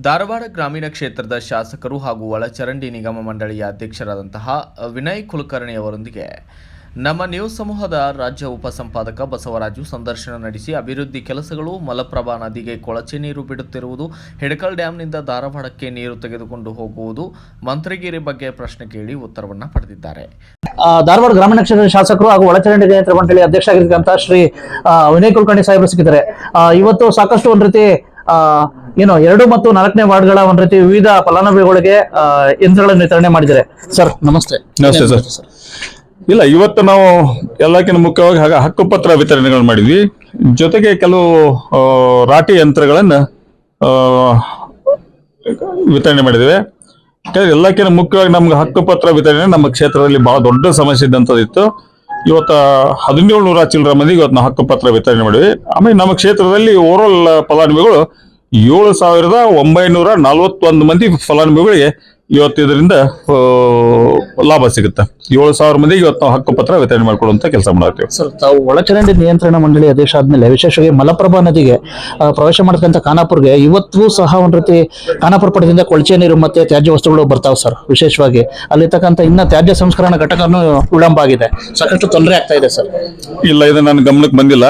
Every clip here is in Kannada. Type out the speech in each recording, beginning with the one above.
ಧಾರವಾಡ ಗ್ರಾಮೀಣ ಕ್ಷೇತ್ರದ ಶಾಸಕರು ಹಾಗೂ ಒಳಚರಂಡಿ ನಿಗಮ ಮಂಡಳಿಯ ಅಧ್ಯಕ್ಷರಾದಂತಹ ವಿನಯ್ ಕುಲಕರ್ಣಿ ಅವರೊಂದಿಗೆ ನಮ್ಮ ನ್ಯೂಸ್ ಸಮೂಹದ ರಾಜ್ಯ ಉಪಸಂಪಾದಕ ಬಸವರಾಜು ಸಂದರ್ಶನ ನಡೆಸಿ ಅಭಿವೃದ್ಧಿ ಕೆಲಸಗಳು, ಮಲಪ್ರಭಾ ನದಿಗೆ ಕೊಳಚೆ ನೀರು ಬಿಡುತ್ತಿರುವುದು, ಹಿಡಕಲ್ ಡ್ಯಾಂನಿಂದ ಧಾರವಾಡಕ್ಕೆ ನೀರು ತೆಗೆದುಕೊಂಡು ಹೋಗುವುದು, ಮಂತ್ರಿಗಿರಿ ಬಗ್ಗೆ ಪ್ರಶ್ನೆ ಕೇಳಿ ಉತ್ತರವನ್ನು ಪಡೆದಿದ್ದಾರೆ. ಧಾರವಾಡ ಗ್ರಾಮೀಣ ಕ್ಷೇತ್ರದ ಶಾಸಕರು ಹಾಗೂ ಒಳಚರಂಡಿ ನಿಯಂತ್ರಣ ಮಂಡಳಿ ಅಧ್ಯಕ್ಷ ಆಗಿರ್ತಕ್ಕಂಥ ಶ್ರೀ ವಿನಯ್ ಕುಲಕರ್ಣಿ ಸಾಹೇಬರು ಸಿಕ್ಕಿದ್ದಾರೆ. ಇವತ್ತು ಸಾಕಷ್ಟು ಒಂದ್ ರೀತಿ 2 ಮತ್ತು 4ನೇ ವಾರ್ಡ್ಗಳ ಒಂದ್ ರೀತಿ ವಿವಿಧ ಫಲಾನುಭವಿಗಳಿಗೆ ಯಂತ್ರಗಳನ್ನು ವಿತರಣೆ ಮಾಡಿದ್ದಾರೆ. ಸರ್ ನಮಸ್ತೆ. ನಮಸ್ತೆ ಸರ್. ಇಲ್ಲ, ಇವತ್ತು ನಾವು ಎಲ್ಲಕ್ಕಿಂತ ಮುಖ್ಯವಾಗಿ ಹಕ್ಕುಪತ್ರ ವಿತರಣೆಗಳು ಮಾಡಿದ್ವಿ. ಜೊತೆಗೆ ಕೆಲವು ರಾಟಿ ಯಂತ್ರಗಳನ್ನ ವಿತರಣೆ ಮಾಡಿದ್ವಿ. ಎಲ್ಲಕ್ಕಿಂತ ಮುಖ್ಯವಾಗಿ ನಮ್ಗೆ ಹಕ್ಕುಪತ್ರ ವಿತರಣೆ ನಮ್ಮ ಕ್ಷೇತ್ರದಲ್ಲಿ ಬಹಳ ದೊಡ್ಡ ಸಮಸ್ಯೆ ಇದ್ದಂಥದ್ದಿತ್ತು. ಇವತ್ತು 1700 ಚಿಲ್ಲರ ಮಂದಿಗೆ ಇವತ್ತು ನಾವು ಹಕ್ಕುಪತ್ರ ವಿತರಣೆ ಮಾಡಿದ್ವಿ. ಆಮೇಲೆ ನಮ್ಮ ಕ್ಷೇತ್ರದಲ್ಲಿ ಓವರಾಲ್ ಫಲಾನುಭವಿಗಳು 7,941 ಮಂದಿ ಫಲಾನುಭವಿಗಳಿಗೆ ಇವತ್ತು ಇದರಿಂದ ಲಾಭ ಸಿಗುತ್ತೆ. 7,000 ಮಂದಿಗೆ ಇವತ್ತು ನಾವು ಹಕ್ಕುಪತ್ರ ವಿತರಣೆ ಮಾಡಿಕೊಡುವಂತ ಕೆಲಸ ಮಾಡ್ತೀವಿ. ಸರ್, ತಾವು ಒಳಚರಂಡಿ ನಿಯಂತ್ರಣ ಮಂಡಳಿ ಅಧ್ಯಕ್ಷ ಆದ್ಮೇಲೆ ವಿಶೇಷವಾಗಿ ಮಲಪ್ರಭಾ ನದಿಗೆ ಪ್ರವೇಶ ಮಾಡತಕ್ಕಂಥ ಖಾನಾಪುರ್ಗೆ ಇವತ್ತು ಸಹ ಒಂದ್ ರೀತಿ ಖಾನಾಪುರ ಪಟ್ಟದಿಂದ ಕೊಳಚೆ ನೀರು ಮತ್ತೆ ತ್ಯಾಜ್ಯ ವಸ್ತುಗಳು ಬರ್ತಾವೆ ಸರ್. ವಿಶೇಷವಾಗಿ ಅಲ್ಲಿರ್ತಕ್ಕಂಥ ಇನ್ನ ತ್ಯಾಜ್ಯ ಸಂಸ್ಕರಣಾ ಘಟಕನೂ ವಿಳಂಬ ಆಗಿದೆ, ಸಾಕಷ್ಟು ತೊಂದರೆ ಆಗ್ತಾ ಇದೆ ಸರ್. ಇಲ್ಲ, ಇದು ನನ್ನ ಗಮನಕ್ಕೆ ಬಂದಿಲ್ಲ.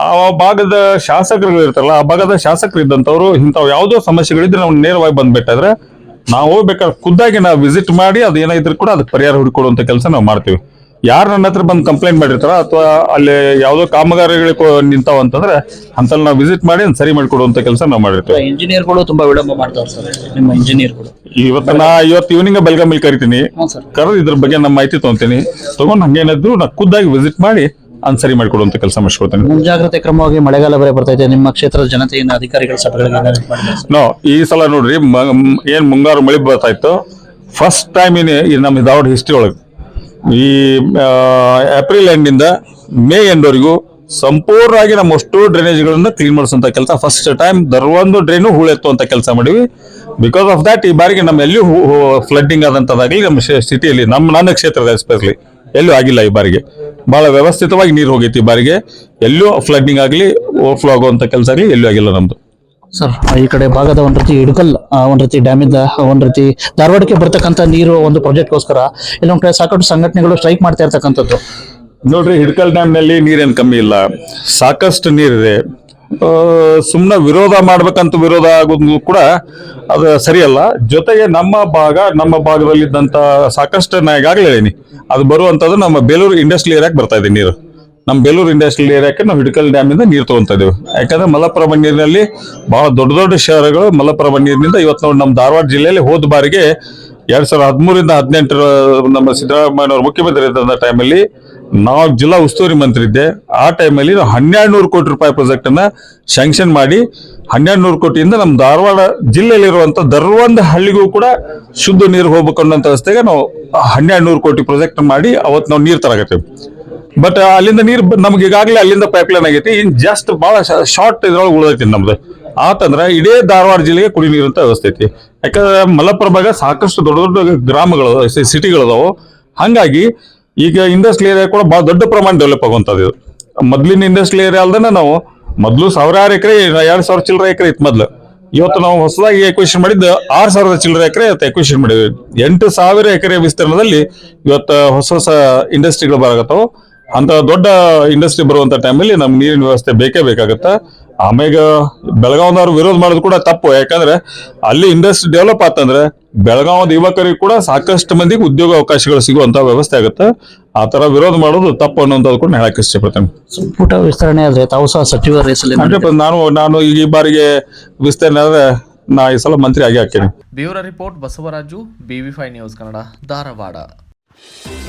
ಆ ಭಾಗದ ಶಾಸಕರುಗಳು ಇರ್ತಾರಲ್ಲ, ಆ ಭಾಗದ ಶಾಸಕರು ಇದ್ದಂಥವ್ರು ಇಂಥವು ಯಾವುದೋ ಸಮಸ್ಯೆಗಳಿದ್ರೆ ನಾವು ನೇರವಾಗಿ ಬಂದ್ಬಿಟ್ಟಾದ್ರೆ ನಾವು ಬೇಕಾದ್ರೆ ಖುದ್ದಾಗಿ ನಾವು ವಿಸಿಟ್ ಮಾಡಿ ಅದು ಏನಾದ್ರು ಕೂಡ ಅದಕ್ಕೆ ಪರಿಹಾರ ಹುಡುಕೊಡುವಂತ ಕೆಲಸ ನಾವು ಮಾಡ್ತೀವಿ. ಯಾರು ನನ್ನ ಹತ್ರ ಬಂದು ಕಂಪ್ಲೇಂಟ್ ಮಾಡಿರ್ತಾರ ಅಥವಾ ಅಲ್ಲಿ ಯಾವ್ದೋ ಕಾಮಗಾರಿಗಳು ನಿಂತಾವ ಅಂತಂದ್ರೆ ಅಂತಲ್ಲಿ ನಾವು ವಿಸಿಟ್ ಮಾಡಿ ಸರಿ ಮಾಡಿಕೊಡುವಂತ ಕೆಲಸ ನಾವು ಮಾಡಿರ್ತೀವಿ. ಇಂಜಿನಿಯರ್ಗಳು ತುಂಬಾ ವಿಳಂಬ ಮಾಡ್ತಾರೆ ಸರ್. ನಿಮ್ಮ ಇಂಜಿನಿಯರ್ಗಳು ಇವತ್ತು ಈವ್ನಿಂಗ್ ಬೆಳಗಾವಿಲಿ ಕರಿತೀನಿ, ಕರೆದು ಇದ್ರ ಬಗ್ಗೆ ನಮ್ಮ ಮಾಹಿತಿ ತಗೊಂತೀನಿ. ತಗೊಂಡು ಹಂಗೇನಾದ್ರು ನಾ ಖುದ್ದಾಗಿ ವಿಸಿಟ್ ಮಾಡಿ ಸರಿ ಮಾಡಿಕೊಡುವಂತ ಕೆಲಸ ಮಾಡಿಸ್ಕೊಡ್ತೇನೆ. ಮುಂಜಾಗ್ರತೆ ಕ್ರಮವಾಗಿ ಮಳೆಗಾಲ ಬೇರೆ ಬರ್ತಾ ಇದೆ, ನಿಮ್ಮ ಕ್ಷೇತ್ರದ ಜನತೆಯಿಂದ ಅಧಿಕಾರಿಗಳ ಸಭೆಗಳಿಗೆ ಈ ಸಲ ನೋಡ್ರಿ, ಏನ್ ಮುಂಗಾರು ಮಳೆ ಬರ್ತಾ ಇತ್ತು, ಫಸ್ಟ್ ಟೈಮ್ ನಮ್ಮ ಧಾರವಾಡ ಹಿಸ್ಟ್ರಿ ಒಳಗೆ ಈ ಏಪ್ರಿಲ್ ಎಂಡಿಂದ ಮೇ ಎಂಡ್ವರೆಗೂ ಸಂಪೂರ್ಣವಾಗಿ ನಮ್ಮ ಅಷ್ಟು ಡ್ರೈನೇಜ್ಗಳನ್ನ ಕ್ಲೀನ್ ಮಾಡಿಸುವಂತ ಕೆಲಸ ಫಸ್ಟ್ ಟೈಮ್ ಒಂದು ಡ್ರೈನು ಹೂಳೆತ್ತುವಂತ ಕೆಲಸ ಮಾಡಿವಿ. ಬಿಕಾಸ್ ಆಫ್ ದಟ್ ಈ ಬಾರಿಗೆ ನಮ್ಮ ಎಲ್ಲಿಯೂ ಫ್ಲಡ್ಡಿಂಗ್ ಆದಂತದಾಗ್ಲಿ ನಮ್ಮ ಸಿಟಿಯಲ್ಲಿ ನನ್ನ ಕ್ಷೇತ್ರದ ಎಸ್ಪೆಷಲಿ ಎಲ್ಲೂ ಆಗಿಲ್ಲ. ಈ ಬಾರಿಗೆ ಬಹಳ ವ್ಯವಸ್ಥಿತವಾಗಿ ನೀರು ಹೋಗೈತಿ. ಈ ಬಾರಿಗೆ ಎಲ್ಲೂ ಫ್ಲಡ್ಡಿಂಗ್ ಆಗಲಿ ಓವರ್ಫ್ಲೋ ಆಗುವಂತ ಕೆಲಸ ಆಗಲಿ ಎಲ್ಲೂ ಆಗಿಲ್ಲ ನಮ್ದು. ಸರ್, ಈ ಕಡೆ ಭಾಗದ ಒಂದ್ ರೀತಿ ಹಿಡಕಲ್ ಒಂದ್ ರೀತಿ ಡ್ಯಾಮ್ ಇಂದ ಒಂದ್ ರೀತಿ ಧಾರವಾಡಕ್ಕೆ ಬರ್ತಕ್ಕಂಥ ನೀರು ಒಂದು ಪ್ರಾಜೆಕ್ಟ್ಗೋಸ್ಕರ ಇಲ್ಲೊಂದ್ ಕಡೆ ಸಾಕಷ್ಟು ಸಂಘಟನೆಗಳು ಸ್ಟ್ರೈಕ್ ಮಾಡ್ತಾ ಇರ್ತಕ್ಕಂಥದ್ದು. ನೋಡ್ರಿ, ಹಿಡಕಲ್ ಡ್ಯಾಮ್ ನಲ್ಲಿ ನೀರೇನ್ ಕಮ್ಮಿ ಇಲ್ಲ, ಸಾಕಷ್ಟು ನೀರಿದೆ. ಸುಮ್ಮನೆ ವಿರೋಧ ಮಾಡ್ಬೇಕಂತ ವಿರೋಧ ಆಗೋದು ಕೂಡ ಅದು ಸರಿಯಲ್ಲ. ಜೊತೆಗೆ ನಮ್ಮ ಭಾಗದಲ್ಲಿದ್ದಂತ ಸಾಕಷ್ಟು ನಾ ಈಗಾಗಲೇ ಹೇಳೀನಿ, ಅದು ಬರುವಂತದ್ದು ನಮ್ಮ ಬೇಲೂರು ಇಂಡಸ್ಟ್ರಿಯಲ್ ಏರಿಯಾಕ್ಕೆ ಬರ್ತಾ ಇದೆ ನೀರು. ನಮ್ಮ ಬೇಲೂರು ಇಂಡಸ್ಟ್ರಿಯಲ್ ಏರಿಯಾಕ್ಕೆ ನಾವು ಹಿಡಕಲ್ ಡ್ಯಾಮ್ ಇಂದ ನೀರು ತಗೊಂತ ಇದ್ದೇವೆ. ಯಾಕಂದ್ರೆ ಮಲಪ್ರಭಾ ನೀರಿನಲ್ಲಿ ಬಹಳ ದೊಡ್ಡ ದೊಡ್ಡ ಶಹರಗಳು ಮಲಪ್ರಭಾ ನೀರಿನಿಂದ ಇವತ್ತು ನೋಡಿ ನಮ್ಮ ಧಾರವಾಡ ಜಿಲ್ಲೆಯಲ್ಲಿ ಹೋದ ಬಾರಿಗೆ 2013ರಿಂದ 2018 ನಮ್ಮ ಸಿದ್ದರಾಮಯ್ಯನವರು ಮುಖ್ಯಮಂತ್ರಿ ಇದ್ದಂತ ಟೈಮಲ್ಲಿ ನಾವು ಜಿಲ್ಲಾ ಉಸ್ತುವಾರಿ ಮಂತ್ರಿ ಇದ್ದೆ. ಆ ಟೈಮಲ್ಲಿ ನಾವು 1200 ಕೋಟಿ ರೂಪಾಯಿ ಪ್ರಾಜೆಕ್ಟ್ ಅನ್ನ ಸ್ಯಾಂಕ್ಷನ್ ಮಾಡಿ 1200 ಕೋಟಿಯಿಂದ ನಮ್ಮ ಧಾರವಾಡ ಜಿಲ್ಲೆಯಲ್ಲಿರುವಂತ ದರ್ವಂದ ಹಳ್ಳಿಗೂ ಕೂಡ ಶುದ್ಧ ನೀರು ಹೋಗ್ಬೇಕು ಅನ್ನೋ ವ್ಯವಸ್ಥೆಗೆ ನಾವು 1200 ಕೋಟಿ ಪ್ರಾಜೆಕ್ಟ್ ಮಾಡಿ ಅವತ್ತು ನಾವು ನೀರು ತರಾಕತ್ತೀವಿ. ಬಟ್ ಅಲ್ಲಿಂದ ನೀರು ನಮ್ಗೆ ಈಗಾಗಲೇ ಅಲ್ಲಿಂದ ಪೈಪ್ಲೈನ್ ಆಗೈತಿ. ಇನ್ ಜಸ್ಟ್ ಬಹಳ ಶಾರ್ಟ್ ಇದ್ರೊಳಗೆ ಉಳಿದೈತಿ ನಮ್ದು. ಆತಂದ್ರೆ ಇಡೀ ಧಾರವಾಡ ಜಿಲ್ಲೆಗೆ ಕುಡಿ ನೀರಂತ ವ್ಯವಸ್ಥೆ ಐತಿ. ಯಾಕಂದ್ರೆ ಮಲಪ್ರಭಾಗ ಸಾಕಷ್ಟು ದೊಡ್ಡ ದೊಡ್ಡ ಗ್ರಾಮಗಳು ಸಿಟಿಗಳದಾವು. ಹಂಗಾಗಿ ಈಗ ಇಂಡಸ್ಟ್ರಿಯಲ್ ಏರಿಯಾ ಕೂಡ ಬಹಳ ದೊಡ್ಡ ಪ್ರಮಾಣ ಡೆವಲಪ್ ಆಗುವಂತದ್ದು. ಮೊದ್ಲಿನ ಇಂಡಸ್ಟ್ರಿಯಲ್ ಏರಿಯಾ ಅಲ್ದನ ನಾವು ಮೊದಲು 1000 ಎಕರೆ 2,000 ಚಿಲ್ಲರೆ ಎಕರೆ ಇತ್ತು ಮೊದ್ಲು. ಇವತ್ತು ನಾವು ಹೊಸದಾಗಿ ಎಕ್ವಿಷನ್ ಮಾಡಿದ್ದು 6,000 ಚಿಲ್ಲರೆ ಎಕರೆ ಎಕ್ವಿಷನ್ ಮಾಡಿದ್ವಿ. 8,000 ಎಕರೆ ವಿಸ್ತೀರ್ಣದಲ್ಲಿ ಇವತ್ತು ಹೊಸ ಇಂಡಸ್ಟ್ರಿಗಳು ಬರಾಕತ್ತಾವ. ಅಂತ ದೊಡ್ಡ ಇಂಡಸ್ಟ್ರಿ ಬರುವಂತ ಟೈಮಲ್ಲಿ ನಮ್ಗೆ ನೀರಿನ ವ್ಯವಸ್ಥೆ ಬೇಕೇ ಬೇಕಾಗತ್ತ. ಆಮ್ಯಾಗ ಬೆಳಗಾವದವ್ರು ವಿರೋಧ ಮಾಡೋದು ಕೂಡ ತಪ್ಪು. ಯಾಕಂದ್ರೆ ಅಲ್ಲಿ ಇಂಡಸ್ಟ್ರಿ ಡೆವಲಪ್ ಆತಂದ್ರೆ ಬೆಳಗಾವದ ಯುವಕರಿಗೆ ಕೂಡ ಸಾಕಷ್ಟು ಮಂದಿಗೆ ಉದ್ಯೋಗ ಅವಕಾಶಗಳು ಸಿಗುವಂತ ವ್ಯವಸ್ಥೆ ಆಗುತ್ತೆ. ಆ ತರ ವಿರೋಧ ಮಾಡೋದು ತಪ್ಪು ಅನ್ನೋದು ಕೂಡ ಹೇಳಕ್ ಇಷ್ಟಪಡ್ತೇನೆ. ಸಂಪುಟ ವಿಸ್ತರಣೆ ಆದ್ರೆ ತಾವು ಸಹ ಸಚಿವ ರೇಸಲ್ಲಿ ನಾನು ಈ ಬಾರಿಗೆ ವಿಸ್ತರಣೆ ಆದ್ರೆ ನಾ ಈ ಸಲ ಮಂತ್ರಿ ಆಗಿ ಹಾಕೇನೆ. Bureau report Basavaraju, BV5 news Kannada, Dharwad.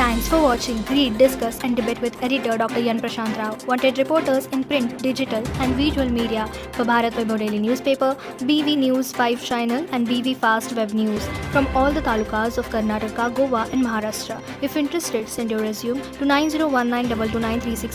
Thanks for watching. Read, discuss and debate with editor Dr. Yan Prashant Rao. Wanted reporters in print, digital and visual media for Bharat Vaibhav Daily Newspaper, BV News 5 Channel and BV Fast Web News from all the talukas of Karnataka, Goa and Maharashtra. If interested, send your resume to 9019229369.